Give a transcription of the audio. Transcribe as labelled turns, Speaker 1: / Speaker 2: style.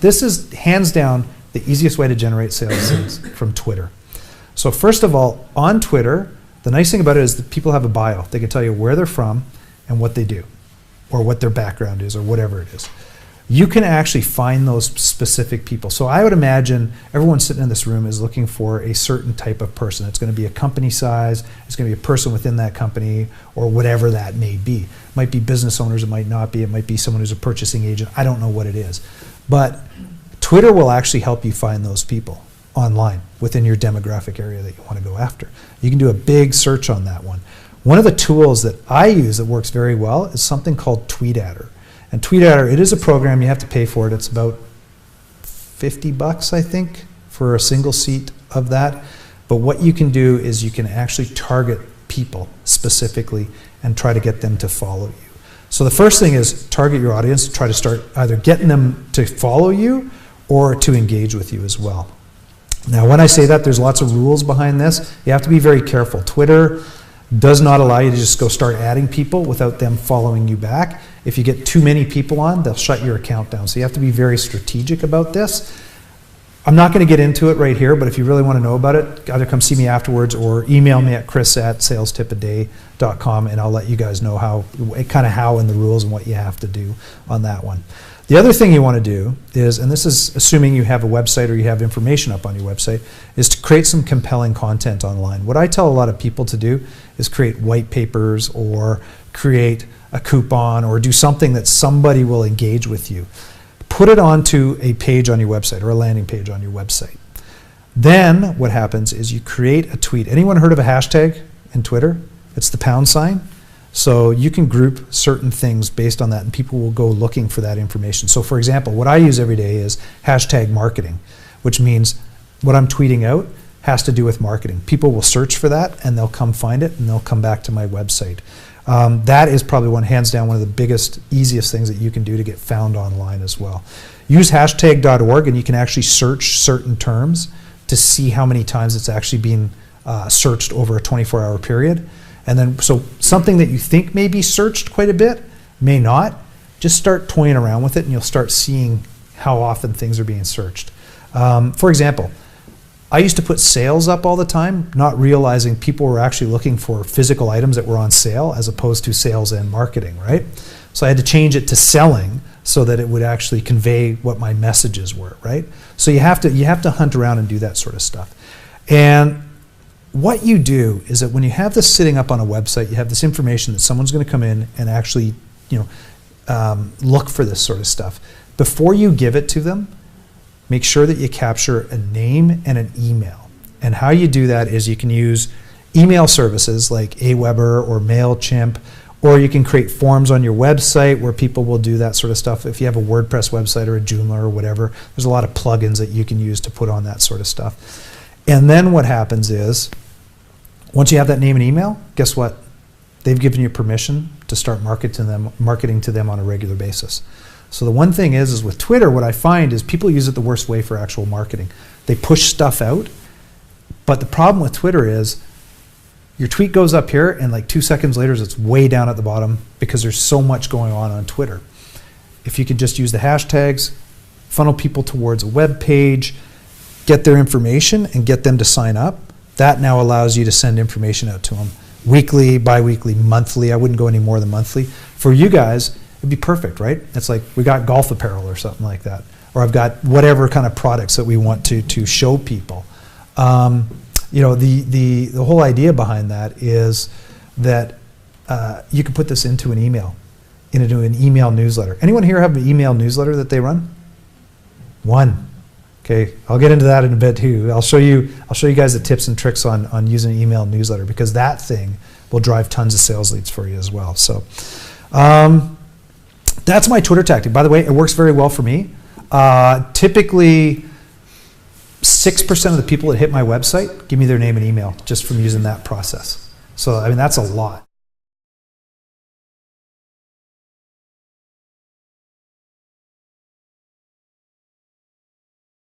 Speaker 1: this is hands down the easiest way to generate sales leads from Twitter. So first of all, on Twitter, the nice thing about it is that people have a bio. They can tell you where they're from and what they do, or what their background is, or whatever it is. You can actually find those specific people. So I would imagine everyone sitting in this room is looking for a certain type of person. It's going to be a company size, it's going to be a person within that company, or whatever that may be. It might be business owners, it might not be, it might be someone who's a purchasing agent. I don't know what it is. But Twitter will actually help you find those people online within your demographic area that you want to go after. You can do a big search on that one. One of the tools that I use that works very well is something called TweetAdder. And TweetAdder, it is a program, you have to pay for it. It's about $50, I think, for a single seat of that. But what you can do is you can actually target people specifically and try to get them to follow you. So the first thing is target your audience, try to start either getting them to follow you or to engage with you as well. Now when I say that, there's lots of rules behind this. You have to be very careful. Twitter does not allow you to just go start adding people without them following you back. If you get too many people on, they'll shut your account down. So you have to be very strategic about this. I'm not going to get into it right here, but if you really want to know about it, either come see me afterwards or email me at chris@salestipaday.com, and I'll let you guys know how and the rules and what you have to do on that one. The other thing you want to do is, and this is assuming you have a website or you have information up on your website, is to create some compelling content online. What I tell a lot of people to do is create white papers or create a coupon or do something that somebody will engage with you. Put it onto a page on your website or a landing page on your website. Then what happens is you create a tweet. Anyone heard of a hashtag in Twitter? It's the #. So you can group certain things based on that, and people will go looking for that information. So for example, what I use every day is #marketing, which means what I'm tweeting out has to do with marketing. People will search for that and they'll come find it and they'll come back to my website. That is probably hands down one of the biggest, easiest things that you can do to get found online as well. Use hashtag.org and you can actually search certain terms to see how many times it's actually being searched over a 24-hour period. And then, so something that you think may be searched quite a bit, may not. Just start toying around with it and you'll start seeing how often things are being searched. For example, I used to put sales up all the time, not realizing people were actually looking for physical items that were on sale as opposed to sales and marketing, right? So I had to change it to selling so that it would actually convey what my messages were, right? So you have to hunt around and do that sort of stuff. And what you do is that when you have this sitting up on a website, you have this information that someone's going to come in and actually, look for this sort of stuff. Before you give it to them, make sure that you capture a name and an email. And how you do that is you can use email services like Aweber or MailChimp, or you can create forms on your website where people will do that sort of stuff. If you have a WordPress website or a Joomla or whatever, there's a lot of plugins that you can use to put on that sort of stuff. And then what happens is, once you have that name and email, guess what? They've given you permission to start marketing to them on a regular basis. So the one thing is with Twitter, what I find is people use it the worst way for actual marketing. They push stuff out, but the problem with Twitter is your tweet goes up here and like 2 seconds later it's way down at the bottom because there's so much going on Twitter. If you could just use the hashtags, funnel people towards a web page, get their information and get them to sign up, that now allows you to send information out to them weekly, bi-weekly, monthly. I wouldn't go any more than monthly. For you guys, it'd be perfect, right? It's like we got golf apparel or something like that. Or I've got whatever kind of products that we want to show people. The whole idea behind that is that you can put this into an email newsletter. Anyone here have an email newsletter that they run? One. Okay, I'll get into that in a bit too. I'll show you guys the tips and tricks on using an email newsletter, because that thing will drive tons of sales leads for you as well. So that's my Twitter tactic. By the way, it works very well for me. Typically 6% of the people that hit my website give me their name and email just from using that process. So I mean, that's a lot.